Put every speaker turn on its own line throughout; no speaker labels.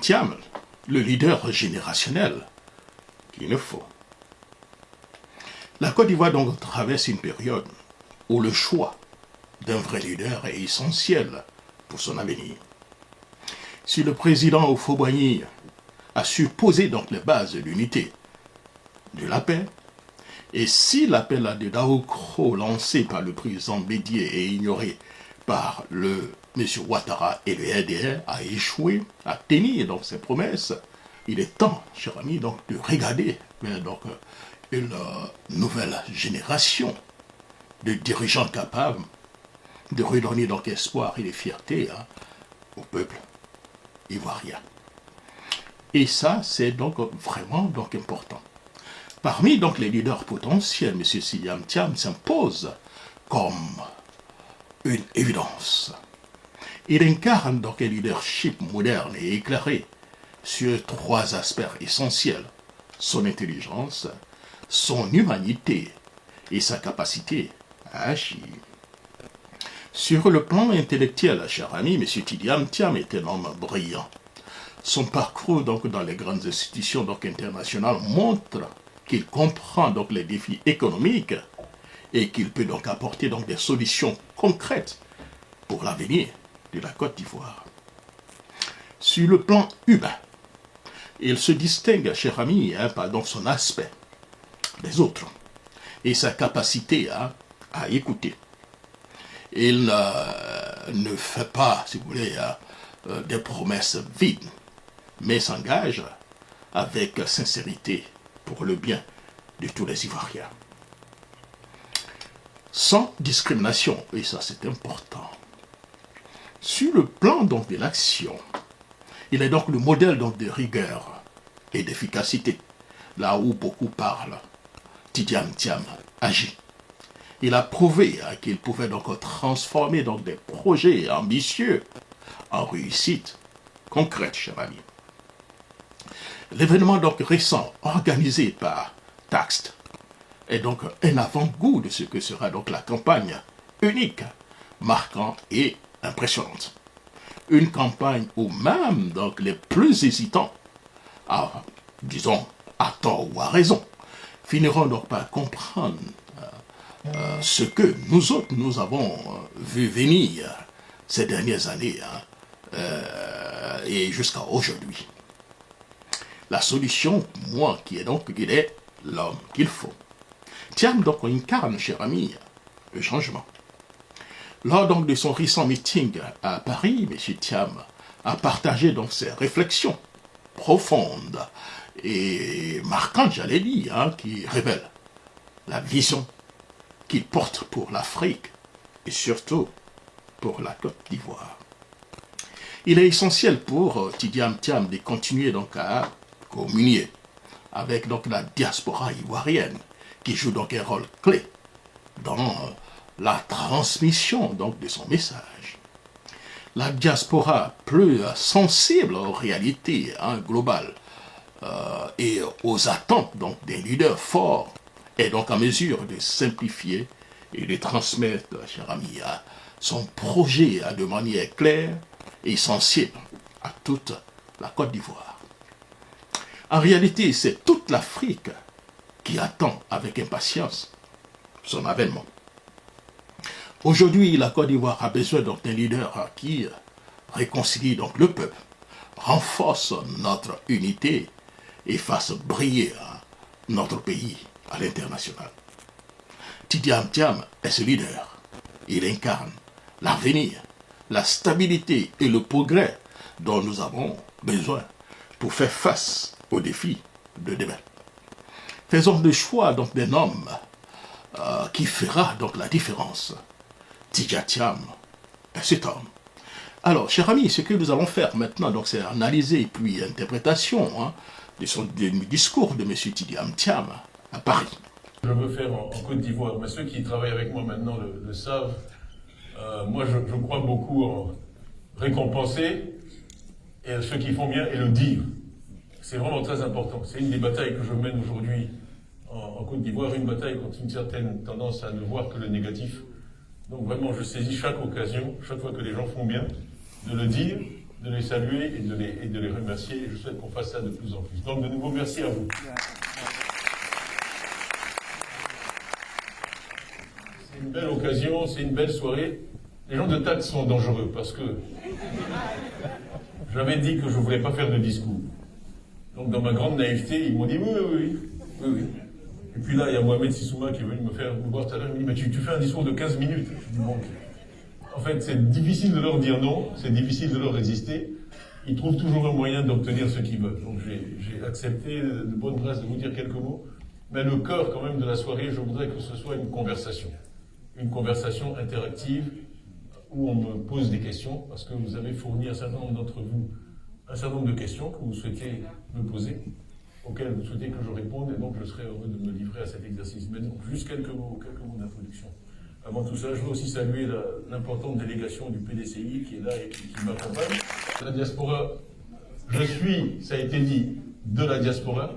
Thiam, le leader générationnel qu'il nous faut. La Côte d'Ivoire donc traverse une période où le choix d'un vrai leader est essentiel pour son avenir. Si le président Houphouët-Boigny a su poser donc les bases de l'unité, de la paix, et si l'appel à de Daoukro lancé par le président Bédié et ignoré par le M. Ouattara et le RDR a échoué à tenir donc ses promesses, il est temps, chers amis, donc de regarder vers donc une nouvelle génération de dirigeants capables de redonner donc espoir et fierté au peuple ivoirien. Et ça, c'est donc vraiment donc important. Parmi donc les leaders potentiels, M. Tidjane Thiam s'impose comme une évidence. Il incarne donc un leadership moderne et éclairé sur trois aspects essentiels: son intelligence, son humanité et sa capacité à agir. Sur le plan intellectuel, cher ami, M. Tidjane Thiam est un homme brillant. Son parcours donc dans les grandes institutions donc internationales montre qu'il comprend donc les défis économiques et qu'il peut donc apporter donc des solutions concrètes pour l'avenir de la Côte d'Ivoire. Sur le plan humain, il se distingue, cher ami, par donc son aspect des autres et sa capacité à écouter. Il ne fait pas, si vous voulez, des promesses vides, mais s'engage avec sincérité pour le bien de tous les Ivoiriens. Sans discrimination, et ça c'est important. Sur le plan donc de l'action, il est donc le modèle donc de rigueur et d'efficacité. Là où beaucoup parlent, Tidjane Thiam agit. Il a prouvé qu'il pouvait donc transformer donc des projets ambitieux en réussite concrète, cher ami. L'événement donc récent organisé par Taxt est donc un avant-goût de ce que sera donc la campagne unique, marquante et impressionnante. Une campagne où même donc les plus hésitants, disons à tort ou à raison, finiront donc par comprendre ce que nous autres nous avons vu venir ces dernières années et jusqu'à aujourd'hui. La solution, moi, qui est donc il est l'homme qu'il faut. Thiam donc incarne, cher ami, le changement. Lors donc de son récent meeting à Paris, M. Thiam a partagé donc ses réflexions profondes et marquantes, j'allais dire, qui révèlent la vision qu'il porte pour l'Afrique et surtout pour la Côte d'Ivoire. Il est essentiel pour Tidjane Thiam de continuer donc à communier avec donc la diaspora ivoirienne qui joue donc un rôle clé dans la transmission donc de son message. La diaspora plus sensible aux réalités globales et aux attentes donc des leaders forts est donc en mesure de simplifier et de transmettre, cher ami, son projet de manière claire et sensible à toute la Côte d'Ivoire. En réalité, c'est toute l'Afrique qui attend avec impatience son avènement. Aujourd'hui, la Côte d'Ivoire a besoin donc d'un leader qui réconcilie donc le peuple, renforce notre unité et fasse briller notre pays à l'international. Tidjane Thiam est ce leader. Il incarne l'avenir, la stabilité et le progrès dont nous avons besoin pour faire face aux défis de demain. Faisons le choix donc d'un homme qui fera donc la différence. Tidjane Thiam est cet homme. Alors, chers amis, ce que nous allons faire maintenant, donc, c'est analyser puis interprétation du discours de M. Tidjane Thiam à Paris.
Je veux faire en Côte d'Ivoire, mais ceux qui travaillent avec moi maintenant le savent. Moi, je crois beaucoup en récompenser et ceux qui font bien et le dire. C'est vraiment très important. C'est une des batailles que je mène aujourd'hui en Côte d'Ivoire, une bataille contre une certaine tendance à ne voir que le négatif. Donc vraiment, je saisis chaque occasion, chaque fois que les gens font bien, de le dire de les saluer et de les remercier. Et je souhaite qu'on fasse ça de plus en plus. Donc, de nouveau, merci à vous. C'est une belle occasion, c'est une belle soirée. Les gens de tête sont dangereux parce que j'avais dit que je ne voulais pas faire de discours. Donc, dans ma grande naïveté, ils m'ont dit oui. Et puis là, il y a Mohamed Sissouma qui est venu me voir tout à l'heure. Il me dit, mais tu fais un discours de 15 minutes. Je dis, bon, en fait, c'est difficile de leur dire non, c'est difficile de leur résister. Ils trouvent toujours un moyen d'obtenir ce qu'ils veulent. Donc j'ai accepté de bonne grâce de vous dire quelques mots. Mais le cœur quand même de la soirée, je voudrais que ce soit une conversation interactive où on me pose des questions, parce que vous avez fourni un certain nombre d'entre vous un certain nombre de questions que vous souhaitez me poser, auxquelles vous souhaitez que je réponde, et donc je serai heureux de me livrer à cet exercice. Mais donc, juste quelques mots d'introduction. Avant tout ça, je veux aussi saluer l'importante délégation du PDCI qui est là et qui m'accompagne. La diaspora, je suis, ça a été dit, de la diaspora.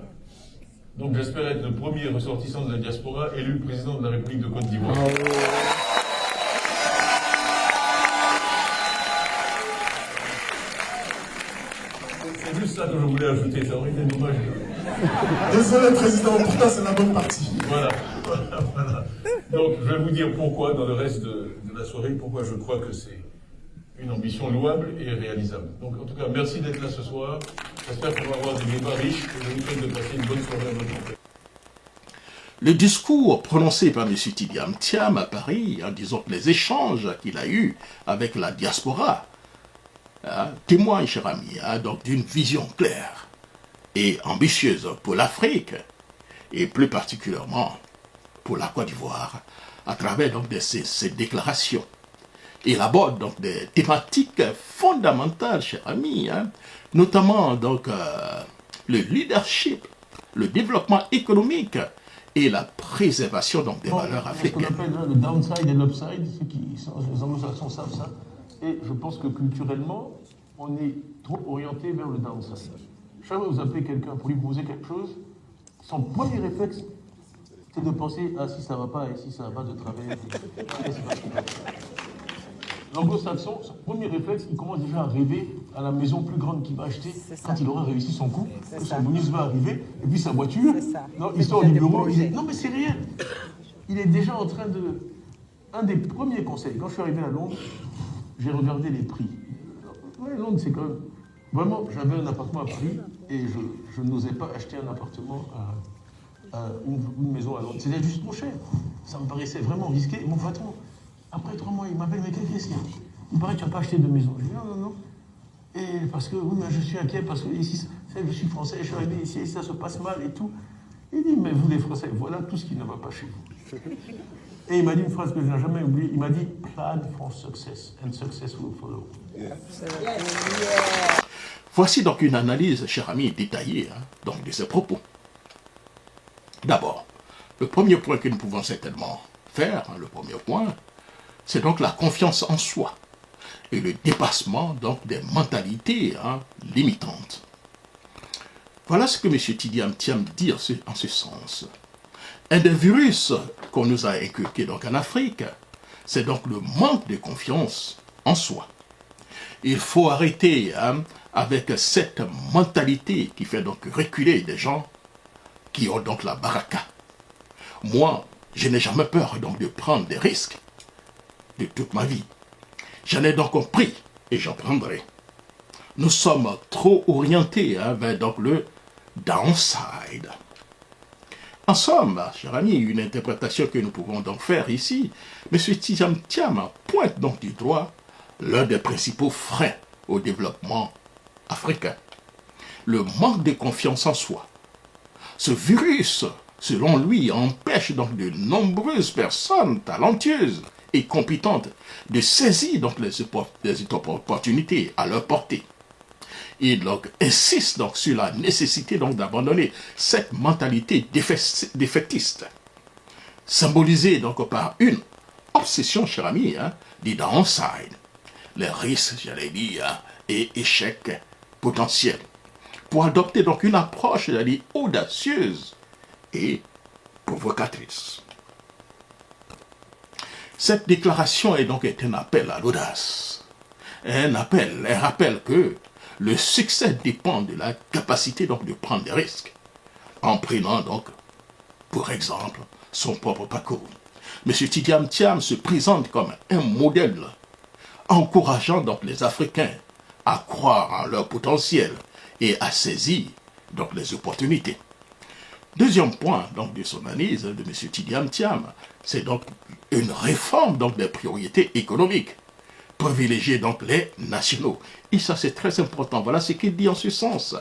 Donc j'espère être le premier ressortissant de la diaspora élu président de la République de Côte d'Ivoire. C'est juste ça que je voulais ajouter, ça aurait été dommage.
Désolé, Président, pourtant c'est la bonne partie.
Voilà. Donc, je vais vous dire pourquoi, dans le reste de la soirée, pourquoi je crois que c'est une ambition louable et réalisable. Donc, en tout cas, merci d'être là ce soir. J'espère qu'on va avoir des débats riches et je vous souhaite de passer une bonne soirée à votre compagnie.
Le discours prononcé par M. Tidiam Thiam à Paris, en disant que les échanges qu'il a eus avec la diaspora témoignent, cher ami, donc d'une vision claire et ambitieuse pour l'Afrique, et plus particulièrement pour la Côte d'Ivoire, à travers donc ces déclarations. Il aborde donc des thématiques fondamentales, cher ami, notamment donc le leadership, le développement économique et la préservation donc des valeurs africaines.
Ce qu'on appelle le downside et l'upside, les anglo-saxons savent ça, et je pense que culturellement, on est trop orienté vers le downside. Chaque fois que vous appelez quelqu'un pour lui poser quelque chose, son premier réflexe, c'est de penser, ah si ça va pas, et si ça va pas de travailler. L'anglo-saxon, son premier réflexe, il commence déjà à rêver à la maison plus grande qu'il va acheter quand il aura réussi son coup, que son bonus va arriver, et puis sa voiture, non, il sort du bureau, il dit, non mais c'est rien. Il est déjà en train de... Un des premiers conseils, quand je suis arrivé à Londres, j'ai regardé les prix. Ouais, Londres, c'est quand même... Vraiment, j'avais un appartement à Paris, et je n'osais pas acheter un appartement une maison à Londres. C'était juste trop cher. Ça me paraissait vraiment risqué. Et mon patron, après 3 mois, il m'appelle, mais qu'est-ce qu'il y a? Il paraît que tu n'as pas acheté de maison. Je dis non. Et parce que, oui, mais je suis inquiet, parce que ici, je suis français, je suis arrivé ici, ça se passe mal et tout. Il dit, mais vous les Français, voilà tout ce qui ne va pas chez vous. Et il m'a dit une phrase que je n'ai jamais oubliée. Il m'a dit, plan for success, and success will follow.
Voici donc une analyse, cher ami, détaillée donc de ces propos. D'abord, le premier point que nous pouvons certainement faire, le premier point, c'est donc la confiance en soi et le dépassement donc des mentalités limitantes. Voilà ce que M. Tidiam Thiam dit en ce sens. Un des virus qu'on nous a inculqués donc en Afrique, c'est donc le manque de confiance en soi. Il faut arrêter avec cette mentalité qui fait donc reculer des gens qui ont donc la baraka. Moi, je n'ai jamais peur donc de prendre des risques de toute ma vie. J'en ai donc pris et j'en prendrai. Nous sommes trop orientés vers donc le downside. En somme, cher ami, une interprétation que nous pouvons donc faire ici, M. Tidiam Thiam pointe donc du doigt l'un des principaux freins au développement africain. Le manque de confiance en soi. Ce virus, selon lui, empêche donc de nombreuses personnes talentueuses et compétentes de saisir donc les opportunités à leur portée. Il donc insiste donc sur la nécessité donc d'abandonner cette mentalité défaitiste, symbolisée donc par une obsession, cher ami, du downside, les risques, j'allais dire, et échecs potentiels, pour adopter donc une approche, j'allais dire, audacieuse et provocatrice. Cette déclaration est donc un appel à l'audace, un rappel que le succès dépend de la capacité donc de prendre des risques, en prenant donc, pour exemple, son propre parcours. M. Tidiane Thiam se présente comme un modèle, encourageant donc les Africains à croire en leur potentiel et à saisir donc les opportunités. Deuxième point donc de son analyse de M. Tidiane Thiam, c'est donc une réforme donc des priorités économiques, privilégier donc les nationaux. Et ça c'est très important. Voilà ce qu'il dit en ce sens.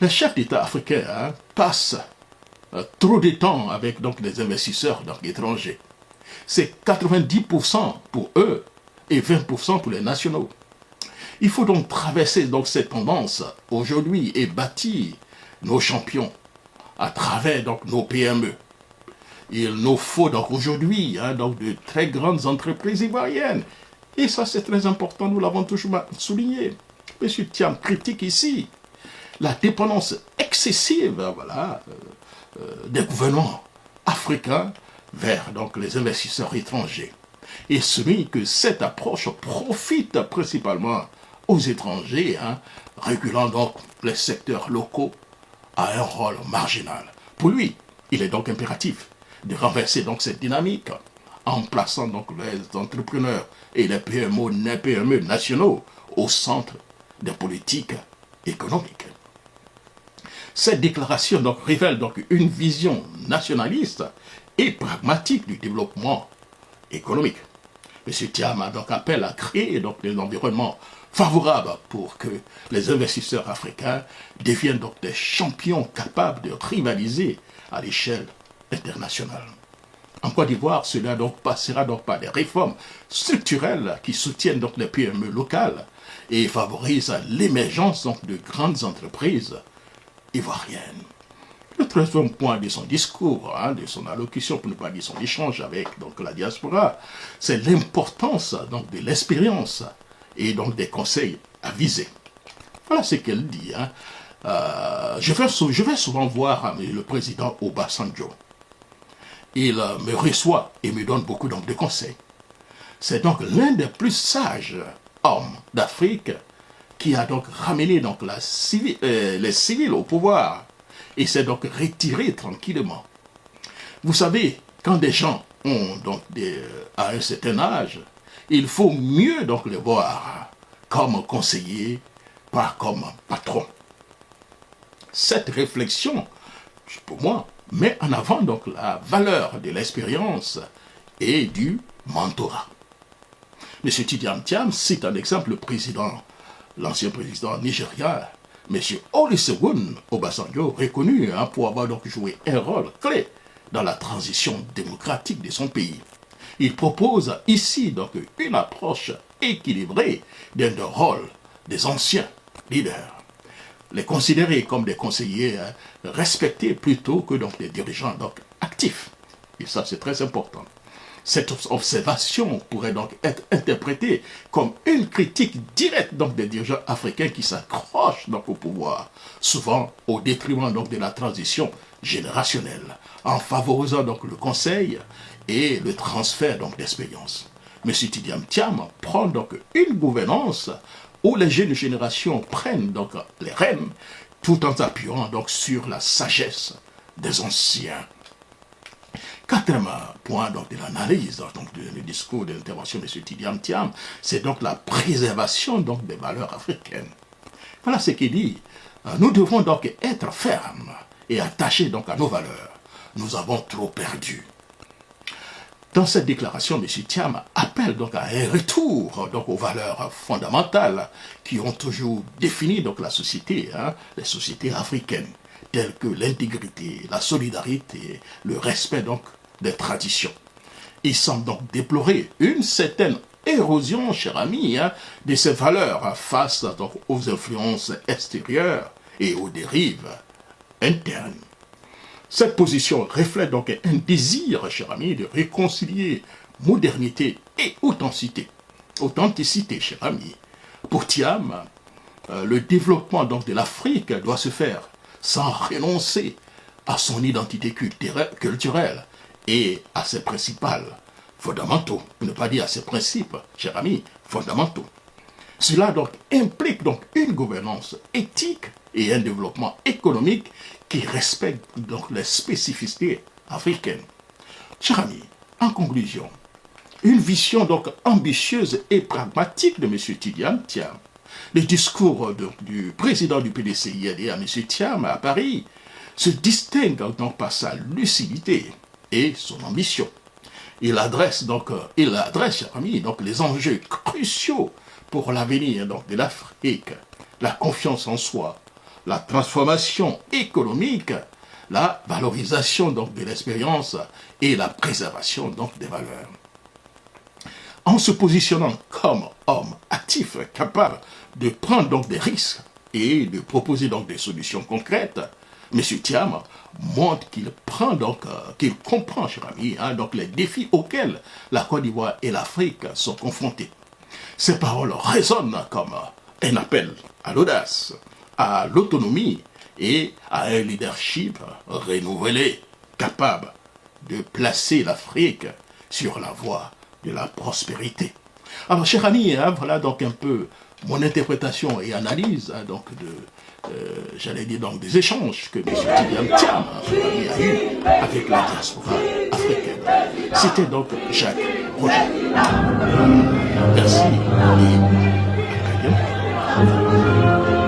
Les chefs d'État africains passent trop de temps avec donc des investisseurs donc, étrangers. C'est 90% pour eux et 20% pour les nationaux. Il faut donc traverser donc cette tendance aujourd'hui et bâtir nos champions à travers donc nos PME. Il nous faut donc aujourd'hui donc de très grandes entreprises ivoiriennes. Et ça c'est très important, nous l'avons toujours souligné. Monsieur Thiam critique ici la dépendance excessive des gouvernements africains vers donc, les investisseurs étrangers. Et celui que cette approche profite principalement aux étrangers, régulant donc les secteurs locaux à un rôle marginal. Pour lui, il est donc impératif de renverser donc cette dynamique en plaçant donc les entrepreneurs et les PME nationaux au centre des politiques économiques. Cette déclaration donc révèle donc une vision nationaliste et pragmatique du développement économique. M. Thiam a donc appelé à créer donc des environnements favorables pour que les investisseurs africains deviennent donc des champions capables de rivaliser à l'échelle internationale. En Côte d'Ivoire, cela donc passera donc par des réformes structurelles qui soutiennent donc les PME locales et favorisent l'émergence donc de grandes entreprises ivoiriennes. Le troisième point de son discours, de son allocution, pour ne pas dire son échange avec donc, la diaspora, c'est l'importance donc, de l'expérience et donc des conseils avisés. Voilà ce qu'elle dit. Je vais souvent voir le président Obasanjo. Il me reçoit et me donne beaucoup donc, de conseils. C'est donc l'un des plus sages hommes d'Afrique qui a donc ramené donc, les civils au pouvoir et s'est donc retiré tranquillement. Vous savez, quand des gens ont donc à un certain âge, il faut mieux donc les voir comme conseillers, pas comme patron. Cette réflexion, pour moi, met en avant donc la valeur de l'expérience et du mentorat. M. Tidiane Thiam cite un exemple l'ancien président nigérien, M. Olusegun Obasanjo, reconnu pour avoir donc joué un rôle clé dans la transition démocratique de son pays. Il propose ici donc une approche équilibrée d'un rôle des anciens leaders. Les considérer comme des conseillers respectés plutôt que donc des dirigeants donc actifs. Et ça c'est très important. Cette observation pourrait donc être interprétée comme une critique directe donc des dirigeants africains qui s'accrochent donc au pouvoir, souvent au détriment donc de la transition générationnelle, en favorisant donc le conseil et le transfert donc d'expérience. M. Tidiane Thiam prend donc une gouvernance où les jeunes générations prennent donc les rênes tout en s'appuyant donc sur la sagesse des anciens. Quatrième point donc, de l'analyse du discours de l'intervention de M. Tidiane Thiam, c'est donc la préservation donc, des valeurs africaines. Voilà ce qu'il dit. Nous devons donc être fermes et attachés donc, à nos valeurs. Nous avons trop perdu. Dans cette déclaration, M. Thiam appelle donc à un retour donc, aux valeurs fondamentales qui ont toujours défini donc, la société, les sociétés africaines, telles que l'intégrité, la solidarité, le respect donc des traditions. Il semble donc déplorer une certaine érosion, cher ami, de ces valeurs face donc, aux influences extérieures et aux dérives internes. Cette position reflète donc un désir, cher ami, de réconcilier modernité et authenticité. Authenticité, cher ami. Pour Thiam, le développement donc, de l'Afrique doit se faire sans renoncer à son identité culturelle et à ses principes fondamentaux, pour ne pas dire à ses principes, cher ami, fondamentaux. Cela donc implique donc une gouvernance éthique et un développement économique qui respecte donc les spécificités africaines. Chers amis, en conclusion, une vision donc ambitieuse et pragmatique de M. Tidjane Thiam. Le discours du président du PDCID à M. Thiam à Paris se distingue donc par sa lucidité et son ambition. Il adresse, chers amis, donc les enjeux cruciaux pour l'avenir de l'Afrique, la confiance en soi, la transformation économique, la valorisation donc de l'expérience et la préservation donc des valeurs. En se positionnant comme homme actif, capable de prendre donc des risques et de proposer donc des solutions concrètes, M. Thiam montre qu'il comprend, cher ami, donc les défis auxquels la Côte d'Ivoire et l'Afrique sont confrontés. Ces paroles résonnent comme un appel à l'audace, à l'autonomie et à un leadership renouvelé, capable de placer l'Afrique sur la voie de la prospérité. Alors, chers amis, voilà donc un peu mon interprétation et analyse des échanges que M. Tidjane Thiam a eu avec la diaspora africaine. C'était donc Jacques Roger. Merci et à très bientôt.